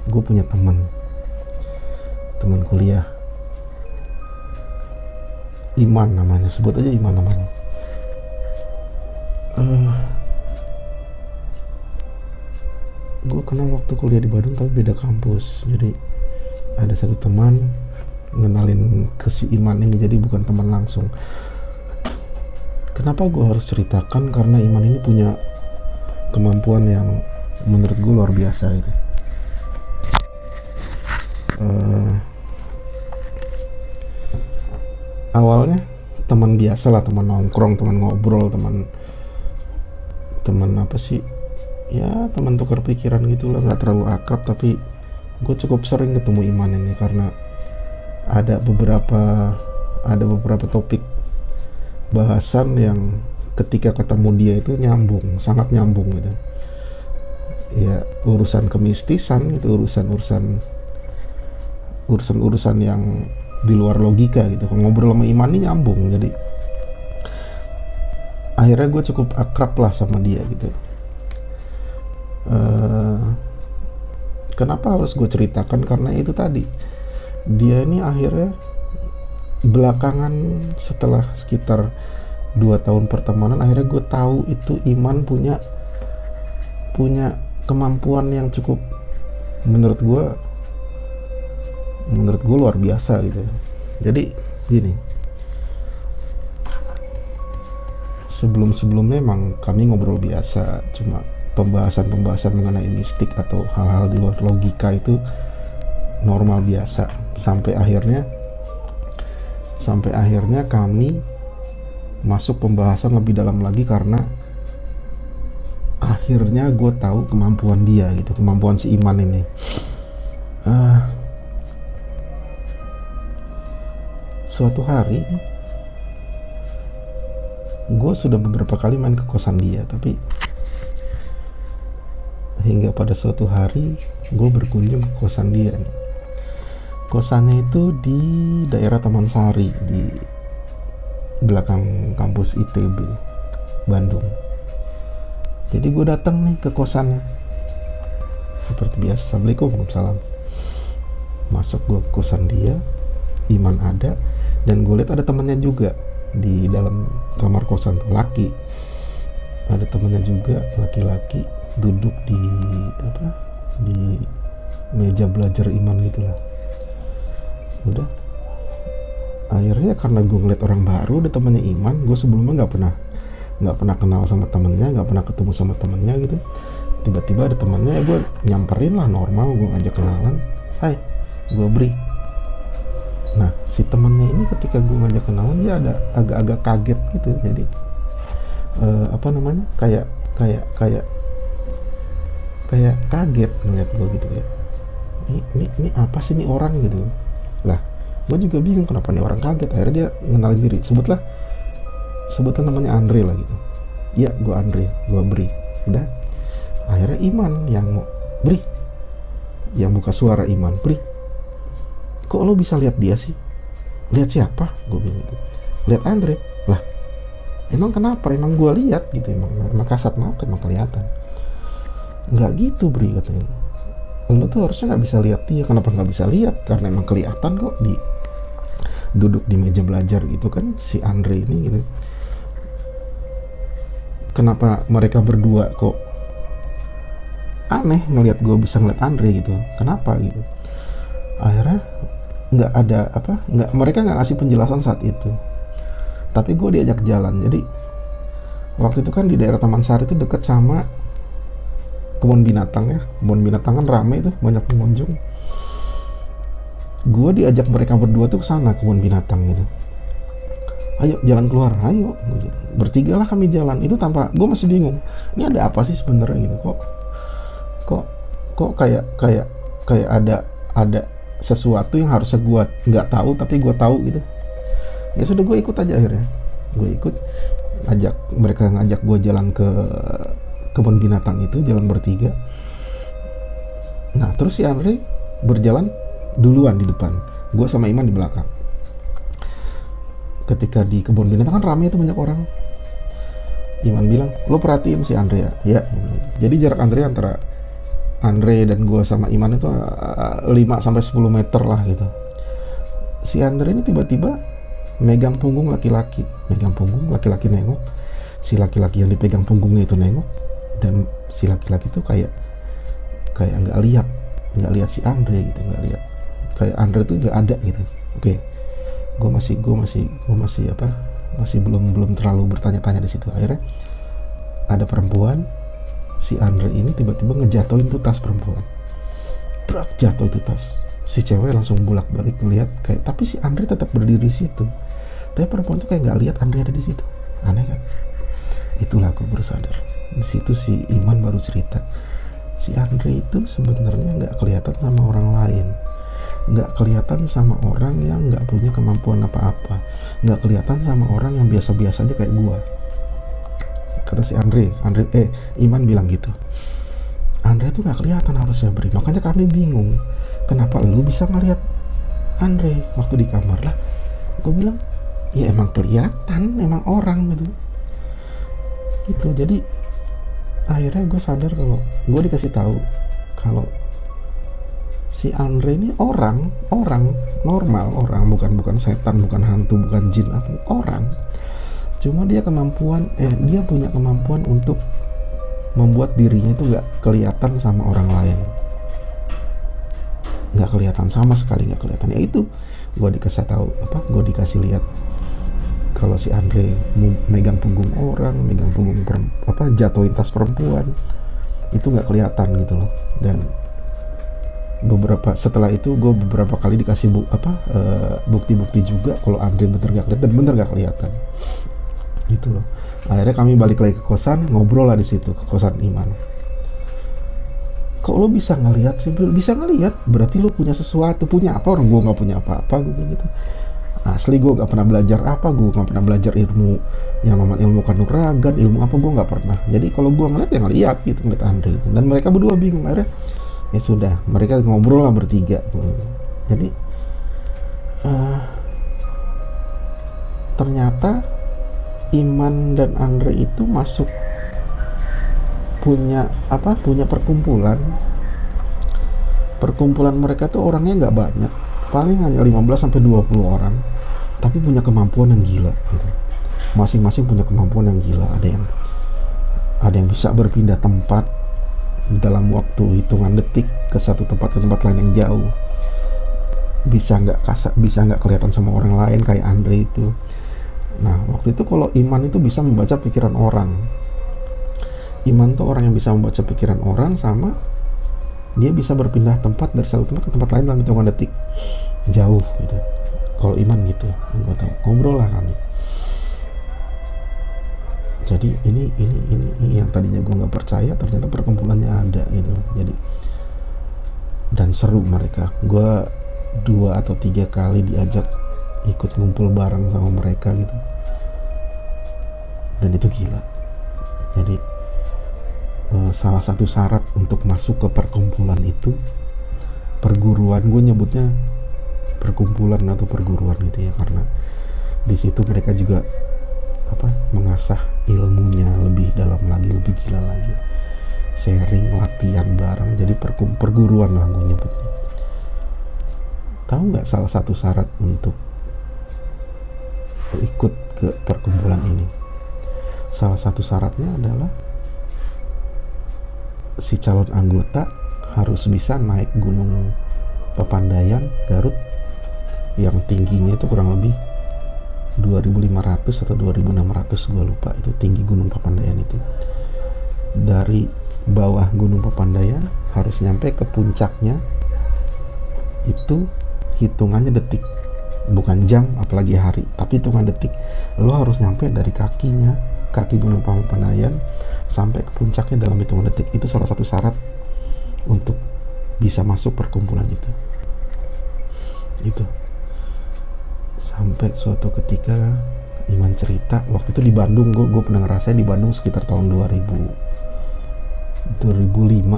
gue punya teman kuliah, Iman namanya, sebut aja Iman namanya. Gue kenal waktu kuliah di Bandung tapi beda kampus. Jadi ada satu teman ngenalin ke si Iman ini, jadi bukan teman langsung. Kenapa gue harus ceritakan? Karena Iman ini punya kemampuan yang menurut gue luar biasa gitu. Awalnya teman biasa lah, teman nongkrong, teman ngobrol, teman apa sih ya, teman tukar pikiran gitulah, nggak terlalu akrab. Tapi gue cukup sering ketemu Iman ini karena ada beberapa topik bahasan yang ketika ketemu dia itu nyambung, sangat nyambung gitu ya. Urusan kemistisan itu, urusan yang di luar logika gitu. Kalau ngobrol sama Iman ini nyambung, jadi akhirnya gue cukup akrab lah sama dia gitu. Kenapa harus gue ceritakan? Karena itu tadi, dia ini akhirnya belakangan setelah sekitar 2 tahun pertemanan, akhirnya gue tahu itu Iman punya kemampuan yang cukup menurut gue luar biasa gitu. Jadi gini, sebelumnya emang kami ngobrol biasa, cuma pembahasan mengenai mistik atau hal-hal di luar logika itu normal biasa, sampai akhirnya kami masuk pembahasan lebih dalam lagi karena akhirnya gue tahu kemampuan dia gitu, kemampuan si Iman ini. Suatu hari gue sudah beberapa kali main ke kosan dia, tapi hingga pada suatu hari gue berkunjung ke kosan dia nih. Kosannya itu di daerah Taman Sari, di belakang kampus ITB Bandung. Jadi gue datang nih ke kosannya seperti biasa, assalamualaikum, waalaikumsalam. Masuk gue ke kosan dia, Iman ada, dan gue lihat ada temennya juga di dalam kamar kosan, laki. Ada temennya juga laki-laki duduk di meja belajar Iman gitulah. Udah, akhirnya karena gue ngeliat orang baru, ada temennya Iman. Gue sebelumnya nggak pernah kenal sama temennya, nggak pernah ketemu sama temennya gitu. Tiba-tiba ada temennya, ya gue nyamperin lah, normal, gue ngajak kenalan. Hai, gue Bri. Nah, si temennya ini ketika gue ngajak kenalan, dia ada agak-agak kaget gitu. Jadi kayak kaget ngeliat gue gitu ya. Ini apa sih ini orang gitu. Lah, gue juga bingung kenapa nih orang kaget. Akhirnya dia ngenalin diri, sebutlah namanya Andre lah gitu. Iya, gue Andre, gue Bri. Udah, akhirnya Iman yang Bri, yang buka suara. Iman, Bri, kok lo bisa lihat dia sih? Lihat siapa? Gue bilang gitu. Lihat Andre. Lah, emang kenapa? Emang gue lihat gitu, emang kasat mata, emang kelihatan. Nggak gitu, Bri, katanya. Lo tuh harusnya nggak bisa lihat dia. Kenapa nggak bisa lihat? Karena emang kelihatan kok duduk di meja belajar gitu kan si Andre ini gitu. Kenapa mereka berdua kok aneh ngelihat gue bisa ngeliat Andre gitu? Kenapa gitu? Akhirnya mereka nggak ngasih penjelasan saat itu. Tapi gue diajak jalan. Jadi waktu itu kan di daerah Taman Sari itu deket sama kebun binatang ya. Kebun binatang kan rame itu, banyak pengunjung. Gue diajak mereka berdua tuh ke sana, kebun binatang gitu. Ayo jalan keluar, ayo. Bertiga lah kami jalan. Itu tanpa, gue masih bingung. Ini ada apa sih sebenarnya gitu? Kok kayak ada sesuatu yang harusnya gue nggak tahu tapi gue tahu gitu. Ya sudah, gue ikut aja akhirnya. Gue ikut, mereka ngajak gue jalan ke kebun binatang itu, jalan bertiga. Nah, terus si Andre berjalan duluan di depan, gue sama Iman di belakang. Ketika di kebun binatang kan ramai itu, banyak orang. Iman bilang, lo perhatiin si Andre ya? Ya. Jadi jarak Andre antara Andre dan gue sama Iman itu 5-10 meter lah gitu. Si Andre ini tiba-tiba megang punggung laki-laki nengok, si laki-laki yang dipegang punggungnya itu nengok, dan si laki-laki itu kayak nggak lihat si Andre gitu, nggak lihat, kayak Andre itu nggak ada gitu. Oke, gue masih belum terlalu bertanya-tanya di situ. Akhirnya ada perempuan, si Andre ini tiba-tiba ngejatuhin tuh tas perempuan, jatuh itu tas. Si cewek langsung bolak-balik ngeliat kayak, tapi si Andre tetap berdiri di situ. Tapi perempuan tuh kayak nggak lihat Andre ada di situ. Aneh kan? Itulah aku bersadar. Di situ si Iman baru cerita, si Andre itu sebenarnya nggak kelihatan sama orang lain, nggak kelihatan sama orang yang nggak punya kemampuan apa-apa, nggak kelihatan sama orang yang biasa-biasa aja kayak gua. Kata si Iman bilang gitu. Andre tuh nggak kelihatan harusnya Bri, makanya kami bingung kenapa lu bisa ngeliat Andre waktu di kamar lah. Gue bilang ya emang kelihatan, emang orang gitu. Jadi akhirnya gue sadar kalau gue dikasih tahu kalau si Andre ini orang normal, orang bukan setan, bukan hantu, bukan jin, orang. Cuma dia punya kemampuan untuk membuat dirinya itu nggak kelihatan sama orang lain, nggak kelihatan sama sekali, nggak kelihatan. Ya itu gue dikasih lihat kalau si Andre megang punggung orang, jatuhin tas perempuan, itu nggak kelihatan gitu loh. Dan setelah itu gue beberapa kali dikasih bukti-bukti juga kalau Andre bener nggak kelihatan gitu loh. Akhirnya kami balik lagi ke kosan, ngobrol lah di situ, ke kosan Iman. Kok lo bisa ngelihat sih? Bisa ngelihat, berarti lo punya sesuatu. Punya apa? Orang gue nggak punya apa-apa gitu. Asli gue nggak pernah belajar gue nggak pernah belajar ilmu yang namanya ilmu kanuragan, ilmu apa gue nggak pernah. Jadi kalau gue ngeliat ya ngeliat gitu, ngeliat Andre gitu. Dan mereka berdua bingung. Akhirnya ya sudah, mereka ngobrol lah bertiga. Jadi ternyata Iman dan Andre itu masuk punya perkumpulan mereka tuh orangnya nggak banyak, paling hanya 15-20 orang, tapi punya kemampuan yang gila gitu. Masing-masing punya kemampuan yang gila. Ada yang bisa berpindah tempat dalam waktu hitungan detik ke satu tempat ke tempat lain yang jauh, bisa nggak kelihatan sama orang lain kayak Andre itu. Nah waktu itu kalau Iman itu bisa membaca pikiran orang. Iman tuh orang yang bisa membaca pikiran orang, sama dia bisa berpindah tempat dari satu tempat ke tempat lain dalam hitungan detik jauh gitu. Kalau Iman gitu, nggak tahu, ngobrol lah kami. Jadi ini yang tadinya gue nggak percaya, ternyata perkumpulannya ada gitu. Jadi dan seru mereka. Gue 2 atau 3 kali diajak ikut ngumpul bareng sama mereka gitu, dan itu gila. Jadi salah satu syarat untuk masuk ke perkumpulan itu, perguruan, gue nyebutnya perkumpulan atau perguruan gitu ya, karena di situ mereka juga mengasah ilmunya lebih dalam lagi, lebih gila lagi, sharing, latihan bareng. Jadi perguruan lah gue nyebutnya. Tahu nggak salah satu syarat untuk ikut ke perkumpulan ini? Salah satu syaratnya adalah si calon anggota harus bisa naik gunung Papandayan Garut yang tingginya itu kurang lebih 2.500 atau 2.600, gue lupa itu tinggi gunung Papandayan itu. Dari bawah gunung Papandayan harus nyampe ke puncaknya itu hitungannya detik, bukan jam apalagi hari, tapi hitungan detik. Lo harus nyampe dari kaki gunung Papandayan sampai ke puncaknya dalam hitungan detik. Itu salah satu syarat untuk bisa masuk perkumpulan itu. Sampai suatu ketika Iman cerita waktu itu di Bandung, gue pernah ngerasain di Bandung sekitar tahun 2005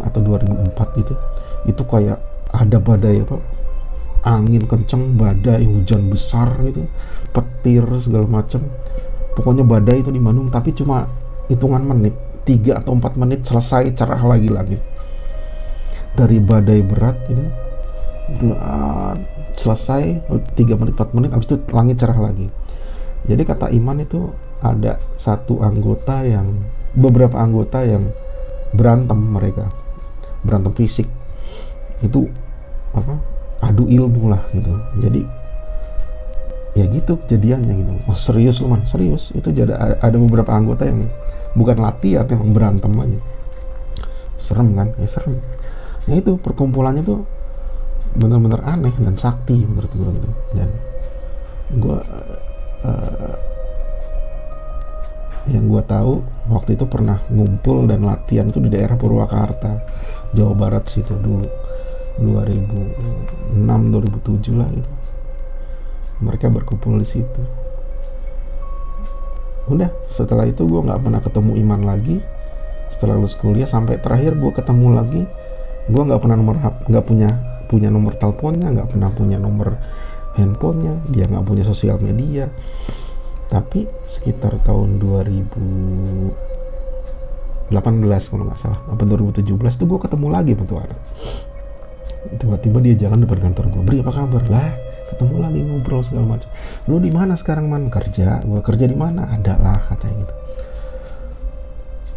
atau 2004 gitu. Itu kayak ada badai angin kenceng, badai, hujan besar gitu, petir segala macam. Pokoknya badai itu di Bandung, tapi cuma hitungan menit, 3 atau 4 menit selesai, cerah lagi langit. dari badai berat itu selesai 3 menit 4 menit, habis itu langit cerah lagi. Jadi kata Iman itu ada beberapa anggota yang berantem fisik itu adu ilmu lah gitu. Jadi ya gitu kejadiannya gitu. Oh serius lu Man, serius itu jadi ada beberapa anggota yang bukan latihan, emang berantem aja. Serem kan? Ya serem. Ya itu perkumpulannya tuh bener-bener aneh dan sakti menurut gue gitu. Dan gue yang gue tahu waktu itu pernah ngumpul dan latihan itu di daerah Purwakarta, Jawa Barat situ dulu 2006 2007 lah gitu. Mereka berkumpul di situ. Udah setelah itu gue nggak pernah ketemu Iman lagi setelah lulus kuliah. Sampai terakhir gue ketemu lagi, gue nggak pernah nggak punya nomor teleponnya, nggak pernah punya nomor handphonenya, dia nggak punya sosial media. Tapi sekitar tahun 2018 kalau nggak salah, apa 2017 tuh gue ketemu lagi sama tuh anak. Tiba-tiba dia jalan depan kantor gue, "Bri, apa kabar?" Lah, ketemu lagi, ngobrol segala macam. "Lu di mana sekarang Man?" "Kerja." "Gua kerja di mana?" "Ada lah," katanya gitu.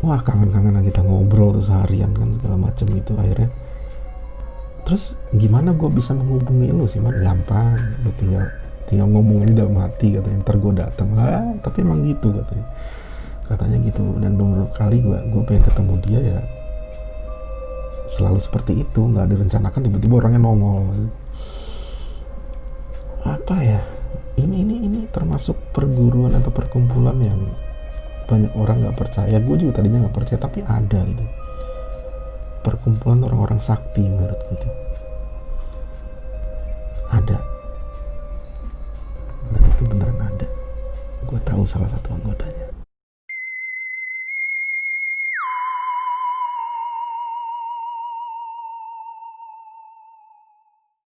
Wah, kangen-kangen kita ngobrol tuh seharian kan segala macam gitu. Akhirnya terus gimana gue bisa menghubungi lu sih Man? "Gampang, lu tinggal ngomong aja dalam hati," katanya, "ntar gue datang." Lah, tapi emang gitu katanya gitu. Dan beberapa kali gue pengen ketemu dia ya selalu seperti itu, nggak direncanakan, tiba-tiba orangnya nongol. Apa ya, ini termasuk perguruan atau perkumpulan yang banyak orang nggak percaya. Gue juga tadinya nggak percaya, tapi ada gitu, perkumpulan orang-orang sakti menurut gue itu ada, dan itu beneran ada. Gue tahu salah satu anggotanya.